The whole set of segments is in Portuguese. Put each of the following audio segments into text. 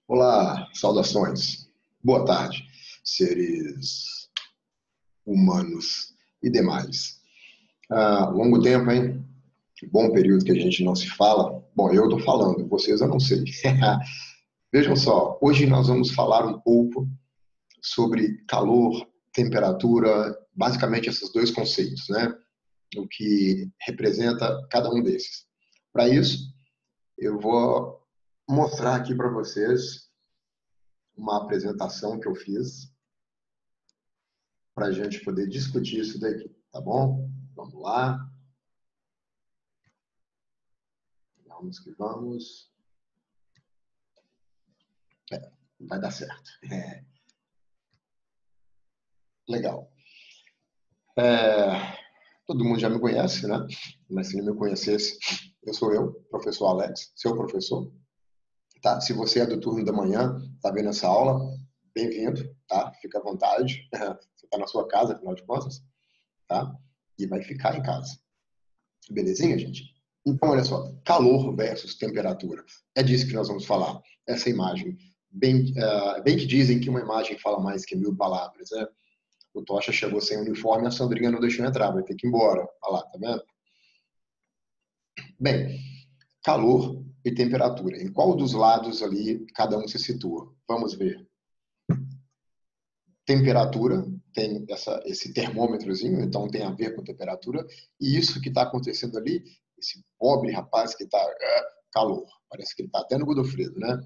Olá, saudações. Boa tarde, seres humanos e demais. Longo tempo, hein? Bom período que a gente não se fala. Bom, eu estou falando, vocês eu não sei. Vejam só, hoje nós vamos falar um pouco sobre calor, temperatura, basicamente esses dois conceitos, né? O que representa cada um desses. Para isso, eu vou mostrar aqui para vocês uma apresentação que eu fiz para a gente poder discutir isso daqui, tá bom? Vamos lá. Vamos que vamos. Vai dar certo. Legal. Todo mundo já me conhece, né? Mas se não me conhecesse, eu sou eu, professor Alex, seu professor. Tá? Se você é do turno da manhã, tá vendo essa aula, bem-vindo, tá? Fica à vontade. Você está na sua casa, afinal de contas, tá? E vai ficar em casa. Belezinha, gente? Então, olha só, calor versus temperatura. É disso que nós vamos falar. Essa imagem. Bem que dizem que uma imagem fala mais que 1000 palavras, né? O Tocha chegou sem uniforme, a Sandrinha não deixou entrar, vai ter que ir embora. Olha lá, tá vendo? Bem, calor e temperatura. Em qual dos lados ali cada um se situa? Vamos ver. Temperatura, tem esse termômetrozinho, então tem a ver com temperatura, e isso que está acontecendo ali, esse pobre rapaz que está calor, parece que ele está até no Godofredo, né?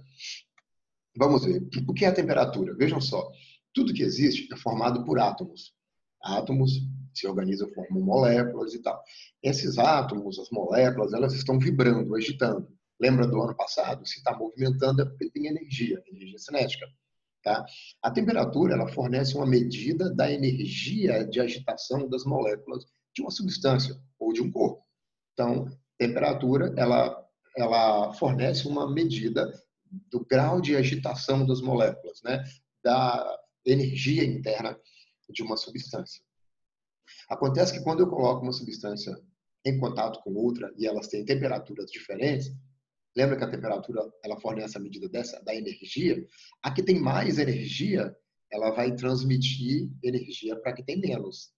Vamos ver. O que é a temperatura? Vejam só, tudo que existe é formado por átomos. Átomos se organizam, formam moléculas e tal. Esses átomos, as moléculas, elas estão vibrando, agitando. Lembra do ano passado? Se está movimentando é porque tem energia, energia cinética. Tá? A temperatura ela fornece uma medida da energia de agitação das moléculas de uma substância ou de um corpo. Então, temperatura ela fornece uma medida do grau de agitação das moléculas, né? Da energia interna de uma substância. Acontece que quando eu coloco uma substância em contato com outra e elas têm temperaturas diferentes, lembra que a temperatura ela fornece a medida da energia? A que tem mais energia, ela vai transmitir energia para a que tem menos.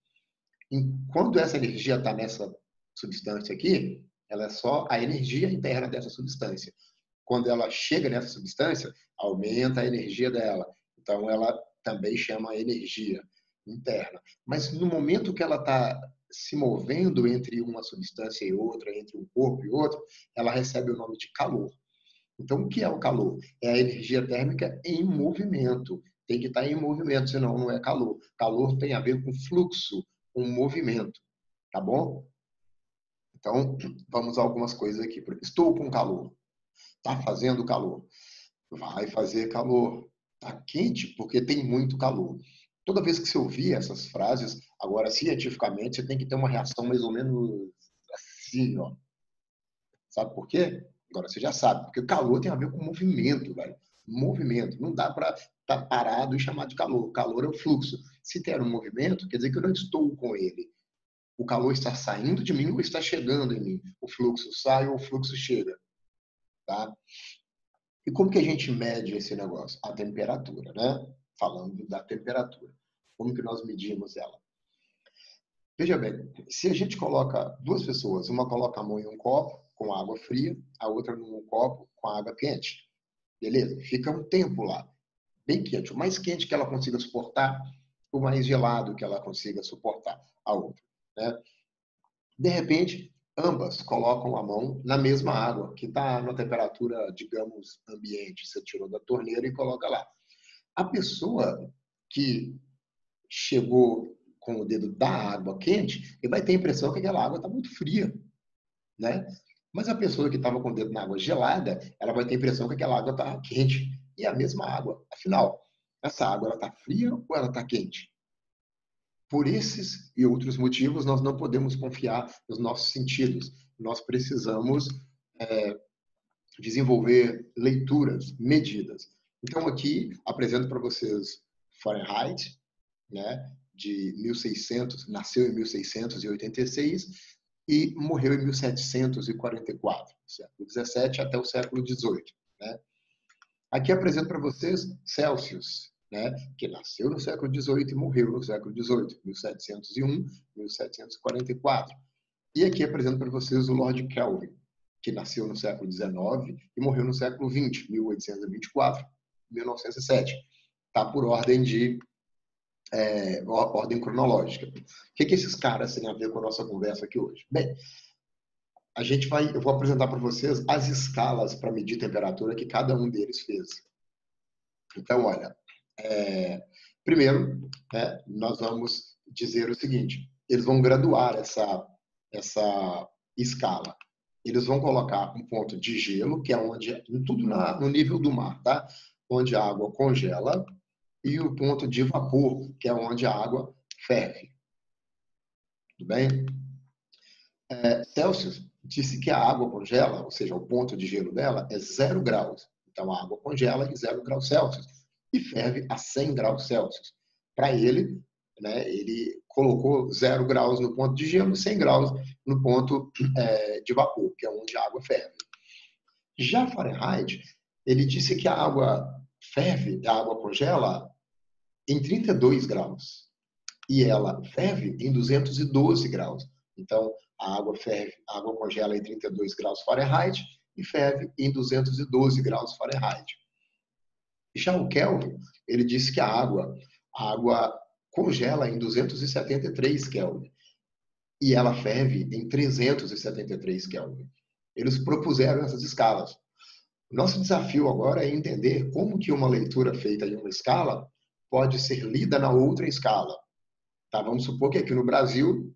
Enquanto essa energia está nessa substância aqui, ela é só a energia interna dessa substância. Quando ela chega nessa substância, aumenta a energia dela. Então, ela também chama energia interna. Mas no momento que ela está se movendo entre uma substância e outra, entre um corpo e outro, ela recebe o nome de calor. Então, o que é o calor? É a energia térmica em movimento. Tem que estar em movimento, senão não é calor. Calor tem a ver com fluxo, com movimento. Tá bom? Então, vamos a algumas coisas aqui. Estou com calor. Está fazendo calor. Vai fazer calor. Está quente porque tem muito calor. Toda vez que você ouvir essas frases, agora cientificamente, você tem que ter uma reação mais ou menos assim, ó. Sabe por quê? Agora você já sabe, porque o calor tem a ver com movimento, velho. Movimento. Não dá para estar parado e chamar de calor. Calor é o fluxo. Se tem um movimento, quer dizer que eu não estou com ele. O calor está saindo de mim ou está chegando em mim. O fluxo sai ou o fluxo chega. Tá? E como que a gente mede esse negócio? A temperatura, né? Falando da temperatura. Como que nós medimos ela? Veja bem, se a gente coloca duas pessoas, uma coloca a mão em um copo com água fria, a outra num copo com água quente, beleza? Fica um tempo lá, bem quente. O mais quente que ela consiga suportar, o mais gelado que ela consiga suportar a outra, né? De repente, ambas colocam a mão na mesma água, que está na temperatura, digamos, ambiente. Você tirou da torneira e coloca lá. A pessoa que chegou com o dedo da água quente, ele vai ter a impressão que aquela água está muito fria, né? Mas a pessoa que estava com o dedo na água gelada, ela vai ter a impressão que aquela água está quente. E é a mesma água. Afinal, essa água ela está fria ou ela está quente? Por esses e outros motivos, nós não podemos confiar nos nossos sentidos. Nós precisamos desenvolver leituras, medidas. Então, aqui, apresento para vocês Fahrenheit, né, de 1600, nasceu em 1686 e morreu em 1744, século XVII até o século XVIII. Né? Aqui apresento para vocês Celsius, né, que nasceu no século XVIII e morreu no século XVIII, 1701, 1744. E aqui apresento para vocês o Lord Kelvin, que nasceu no século XIX e morreu no século XX, 1824, 1907. Está por ordem ordem cronológica. O que esses caras têm a ver com a nossa conversa aqui hoje? Bem, eu vou apresentar para vocês as escalas para medir temperatura que cada um deles fez. Então, olha, primeiro, nós vamos dizer o seguinte: eles vão graduar essa escala. Eles vão colocar um ponto de gelo, que é onde tudo no nível do mar, tá? Onde a água congela, e o ponto de vapor, que é onde a água ferve. Tudo bem? Celsius disse que a água congela, ou seja, o ponto de gelo dela é 0 graus. Então, a água congela em 0 graus Celsius e ferve a 100 graus Celsius. Para ele, né, ele colocou 0 graus no ponto de gelo e 100 graus no ponto de vapor, que é onde a água ferve. Já Fahrenheit, ele disse que a água ferve, a água congela em 32 graus e ela ferve em 212 graus. Então, a água congela em 32 graus Fahrenheit e ferve em 212 graus Fahrenheit. Já o Kelvin, ele disse que a água congela em 273 Kelvin e ela ferve em 373 Kelvin. Eles propuseram essas escalas. Nosso desafio agora é entender como que uma leitura feita em uma escala pode ser lida na outra escala. Tá? Vamos supor que aqui no Brasil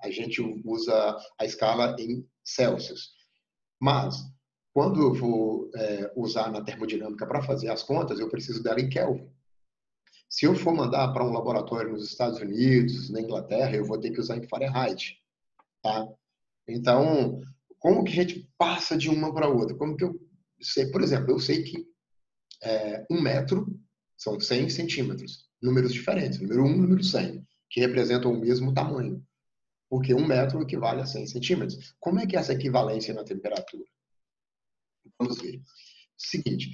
a gente usa a escala em Celsius. Mas, quando eu vou usar na termodinâmica para fazer as contas, eu preciso dela em Kelvin. Se eu for mandar para um laboratório nos Estados Unidos, na Inglaterra, eu vou ter que usar em Fahrenheit. Tá? Então, como que a gente passa de uma para outra? Como que eu sei? Por exemplo, eu sei que 1 metro são 100 centímetros. Números diferentes, número 1 e número 100, que representam o mesmo tamanho. Porque 1 metro equivale a 100 centímetros. Como é que é essa equivalência na temperatura? Vamos ver. Seguinte,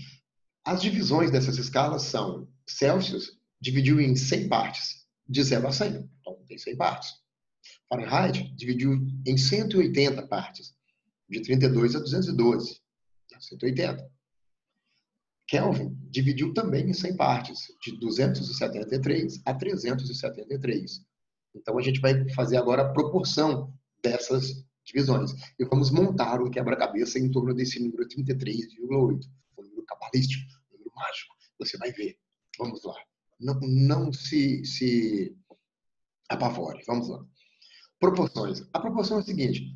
as divisões dessas escalas são: Celsius dividiu em 100 partes, de 0 a 100. Então, tem 100 partes. Fahrenheit dividiu em 180 partes, de 32 a 212. 180. Kelvin dividiu também em 100 partes, de 273 a 373. Então, a gente vai fazer agora a proporção dessas divisões. E vamos montar um quebra-cabeça em torno desse número 33,8. Um número cabalístico, um número mágico. Você vai ver. Vamos lá. Não se apavore. Vamos lá. Proporções. A proporção é a seguinte.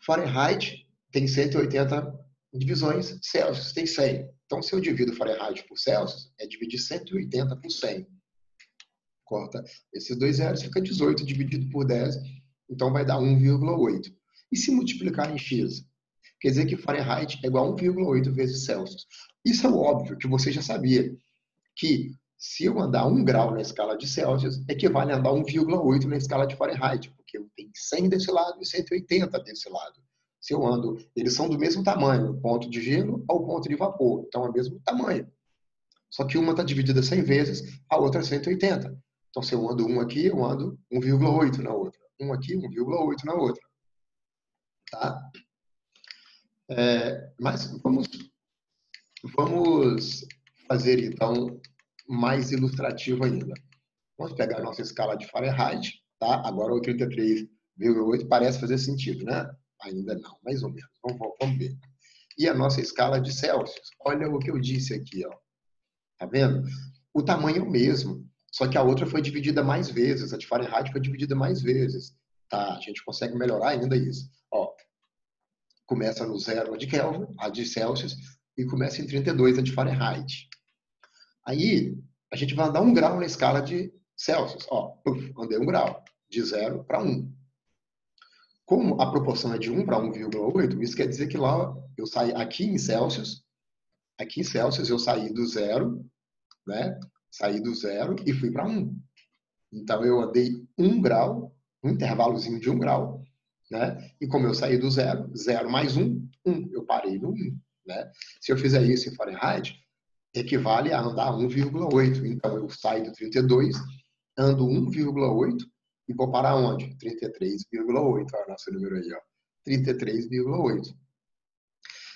Fahrenheit tem 180 divisões, Celsius tem 100. Então, se eu divido Fahrenheit por Celsius, é dividir 180 por 100. Corta esses 2 zeros, fica 18 dividido por 10, então vai dar 1,8. E se multiplicar em x? Quer dizer que Fahrenheit é igual a 1,8 vezes Celsius. Isso é óbvio, que você já sabia, que se eu andar 1 grau na escala de Celsius, equivale a andar 1,8 na escala de Fahrenheit, porque eu tenho 100 desse lado e 180 desse lado. Se eu ando, eles são do mesmo tamanho, o ponto de gelo ao ponto de vapor, então é o mesmo tamanho. Só que uma está dividida 100 vezes, a outra é 180. Então, se eu ando 1 aqui, eu ando 1,8 na outra. 1 aqui, 1,8 na outra. Tá? Mas vamos fazer, então, mais ilustrativo ainda. Vamos pegar a nossa escala de Fahrenheit. Tá? Agora o 33,8 parece fazer sentido, né? Ainda não, mais ou menos. Vamos ver. E a nossa escala de Celsius? Olha o que eu disse aqui. Ó. Tá vendo? O tamanho é o mesmo. Só que a outra foi dividida mais vezes. A de Fahrenheit foi dividida mais vezes. Tá? A gente consegue melhorar ainda isso. Ó, começa no 0 a de Kelvin, a de Celsius, e começa em 32 a de Fahrenheit. Aí, a gente vai andar 1 grau na escala de Celsius. Ó, andei 1 grau, de 0 para 1. Como a proporção é de 1 para 1,8, isso quer dizer que lá eu saí aqui em Celsius eu saí do 0, né? Saí do 0 e fui para 1. Então, eu andei 1 grau, um intervalozinho de 1 grau, né? E como eu saí do 0, 0 mais 1, 1. Eu parei no 1, né? Se eu fizer isso em Fahrenheit, equivale a andar 1,8. Então, eu saio do 32, ando 1,8 e vou parar onde? 33,8. Olha o nosso número aí, ó. 33,8.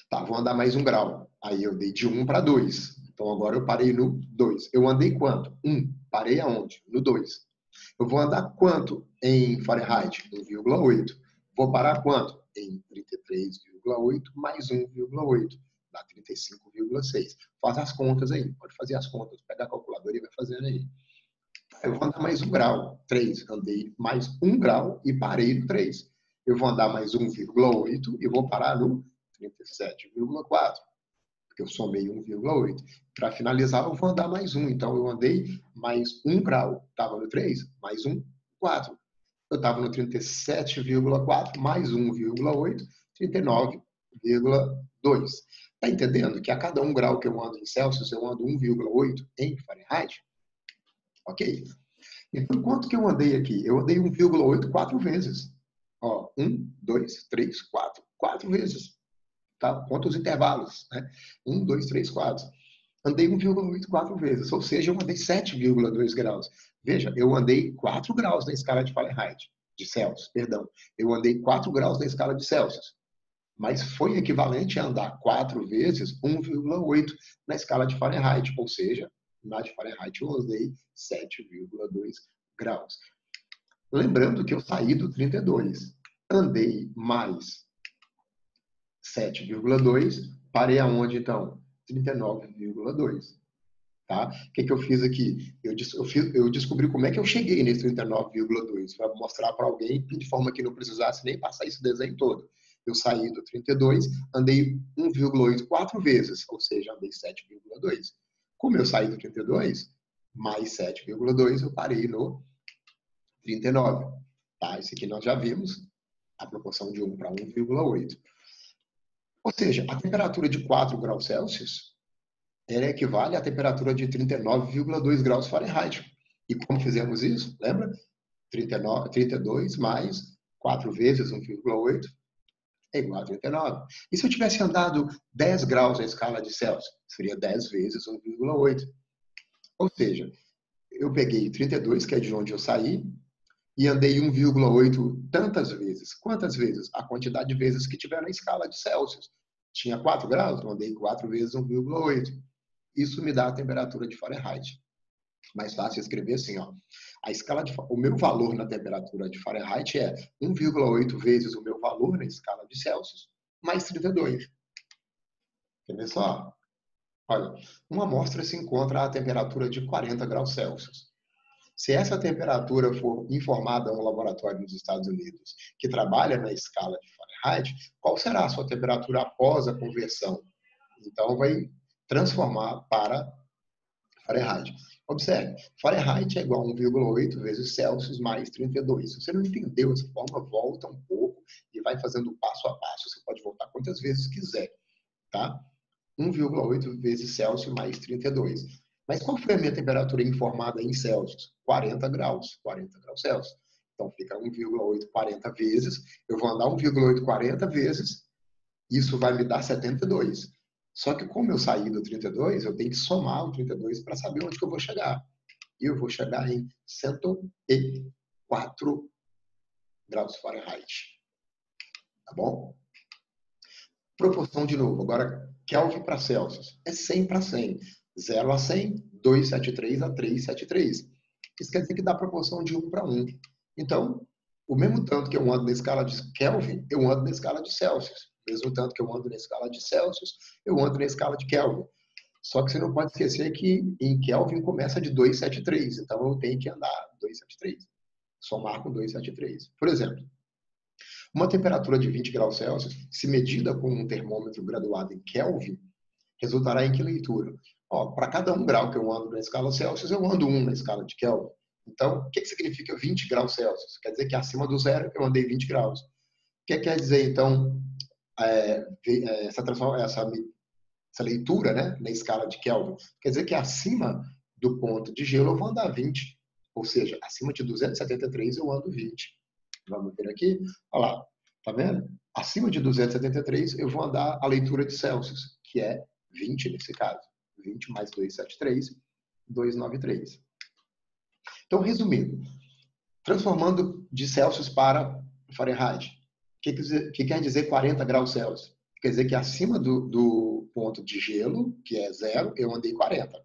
Tá, vou andar mais 1 grau. Aí eu dei de 1 para 2. Então, agora eu parei no 2. Eu andei quanto? 1. Parei aonde? No 2. Eu vou andar quanto em Fahrenheit? 1,8. Vou parar quanto? Em 33,8 mais 1,8. Dá 35,6. Faz as contas aí. Pode fazer as contas. Pega a calculadora e vai fazendo aí. Eu vou andar mais 1 grau. 3. Andei mais 1 grau e parei no 3. Eu vou andar mais 1,8 e vou parar no 37,4. Porque eu somei 1,8. Para finalizar, eu vou andar mais 1. Então, eu andei mais 1 grau. Estava no 3, mais 1, 4. Eu estava no 37,4, mais 1,8, 39,2. Está entendendo que a cada 1 grau que eu ando em Celsius, eu ando 1,8 em Fahrenheit? Ok. Então, quanto que eu andei aqui? Eu andei 1,8 4 vezes. Ó, 1, 2, 3, 4. 4 vezes. Tá? Conta os intervalos. Né? 1, 2, 3, 4. Andei 1,8 4 vezes, ou seja, eu andei 7,2 graus. Veja, eu andei 4 graus na escala de Fahrenheit, de Celsius, perdão. Eu andei 4 graus na escala de Celsius, mas foi equivalente a andar 4 vezes 1,8 na escala de Fahrenheit, ou seja, na de Fahrenheit eu andei 7,2 graus. Lembrando que eu saí do 32, andei mais 7,2, parei aonde então? 39,2. Tá? O que eu fiz aqui? Eu descobri como é que eu cheguei nesse 39,2 para mostrar para alguém de forma que não precisasse nem passar esse desenho todo. Eu saí do 32, andei 1,8 4 vezes, ou seja, andei 7,2. Como eu saí do 32, mais 7,2, eu parei no 39. Tá? Isso aqui nós já vimos, a proporção de 1 para 1,8. Ou seja, a temperatura de 4 graus Celsius ela equivale à temperatura de 39,2 graus Fahrenheit. E como fizemos isso? Lembra? 32 mais 4 vezes 1,8 é igual a 39. E se eu tivesse andado 10 graus na escala de Celsius? Seria 10 vezes 1,8. Ou seja, eu peguei 32, que é de onde eu saí, e andei 1,8 tantas vezes. Quantas vezes? A quantidade de vezes que tiver na escala de Celsius. Tinha 4 graus, eu andei 4 vezes 1,8. Isso me dá a temperatura de Fahrenheit. Mais fácil escrever assim, ó. A escala o meu valor na temperatura de Fahrenheit é 1,8 vezes o meu valor na escala de Celsius, mais 32. Quer ver só? Olha, uma amostra se encontra a temperatura de 40 graus Celsius. Se essa temperatura for informada a um laboratório nos Estados Unidos que trabalha na escala de Fahrenheit, qual será a sua temperatura após a conversão? Então, vai transformar para Fahrenheit. Observe, Fahrenheit é igual a 1,8 vezes Celsius mais 32. Se você não entendeu essa forma, volta um pouco e vai fazendo passo a passo. Você pode voltar quantas vezes quiser, tá? 1,8 vezes Celsius mais 32. Mas qual foi a minha temperatura informada em Celsius? 40 graus. 40 graus Celsius. Então fica 1,8 40 vezes. Eu vou andar 1,8 40 vezes. Isso vai me dar 72. Só que como eu saí do 32, eu tenho que somar o 32 para saber onde que eu vou chegar. E eu vou chegar em 104 graus Fahrenheit. Tá bom? Proporção de novo. Agora, Kelvin para Celsius. É 100 para 100. 0 a 100, 273 a 373. Isso quer dizer que dá proporção de 1 para 1. Então, o mesmo tanto que eu ando na escala de Kelvin, eu ando na escala de Celsius. O mesmo tanto que eu ando na escala de Celsius, eu ando na escala de Kelvin. Só que você não pode esquecer que em Kelvin começa de 273. Então, eu tenho que andar 273. Somar com 273. Por exemplo, uma temperatura de 20 graus Celsius, se medida com um termômetro graduado em Kelvin, resultará em que leitura? Para cada 1 grau que eu ando na escala Celsius, eu ando 1 na escala de Kelvin. Então, o que significa 20 graus Celsius? Quer dizer que acima do zero eu andei 20 graus. O que quer dizer, então, essa leitura, né, na escala de Kelvin? Quer dizer que acima do ponto de gelo eu vou andar 20. Ou seja, acima de 273 eu ando 20. Vamos ver aqui. Olha lá. Tá vendo? Acima de 273 eu vou andar a leitura de Celsius. que é 20 nesse caso. 20 mais 273, 293. Então, resumindo, transformando de Celsius para Fahrenheit. O que quer dizer 40 graus Celsius? Quer dizer que acima do ponto de gelo, que é 0, eu andei 40.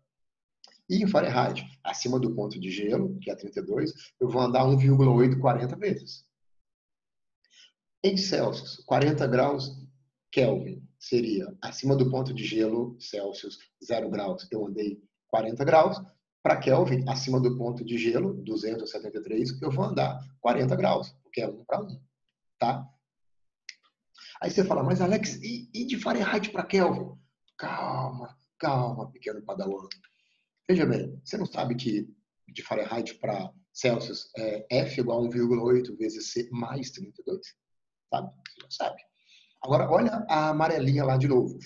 E em Fahrenheit, acima do ponto de gelo, que é 32, eu vou andar 1,8 40 vezes. Em Celsius, 40 graus Kelvin seria acima do ponto de gelo, Celsius, 0 graus, eu andei 40 graus. Para Kelvin, acima do ponto de gelo, 273, eu vou andar 40 graus, porque é 1 para 1. Tá? Aí você fala, mas Alex, e de Fahrenheit para Kelvin? Calma, calma, pequeno padawan. Veja bem, você não sabe que de Fahrenheit para Celsius é F igual a 1,8 vezes C mais 32? Sabe? Você já sabe. Agora, olha a amarelinha lá de novo.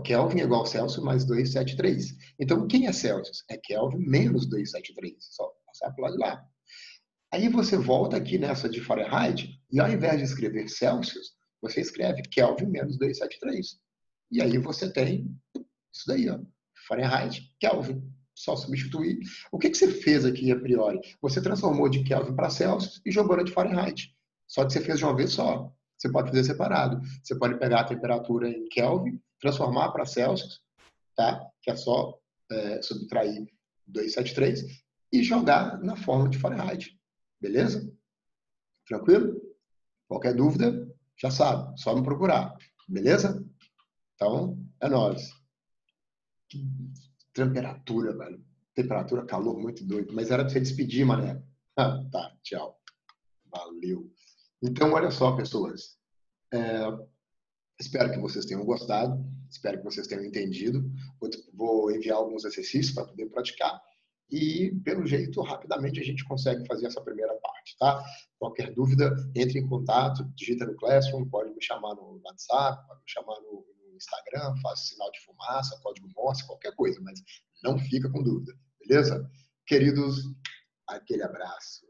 Kelvin é igual a Celsius mais 273. Então, quem é Celsius? É Kelvin menos 273. Só passar para o lado de lá. Aí você volta aqui nessa de Fahrenheit e ao invés de escrever Celsius, você escreve Kelvin menos 273. E aí você tem isso daí, ó. Fahrenheit, Kelvin. Só substituir. O que você fez aqui a priori? Você transformou de Kelvin para Celsius e jogou na de Fahrenheit. Só que você fez de uma vez só. Você pode fazer separado. Você pode pegar a temperatura em Kelvin, transformar para Celsius, tá? Que é só subtrair 273 e jogar na forma de Fahrenheit. Beleza? Tranquilo? Qualquer dúvida, já sabe, só me procurar. Beleza? Então, é nóis. Temperatura, velho. Temperatura, calor, muito doido. Mas era pra você despedir, mané. Tá, tchau. Valeu. Então, olha só, pessoas. Espero que vocês tenham gostado. Espero que vocês tenham entendido. Vou enviar alguns exercícios para poder praticar. E, pelo jeito, rapidamente a gente consegue fazer essa primeira parte, tá? Qualquer dúvida, entre em contato, digita no Classroom, pode me chamar no WhatsApp, pode me chamar no Instagram, faça sinal de fumaça, código Morse, qualquer coisa, mas não fica com dúvida, beleza? Queridos, aquele abraço.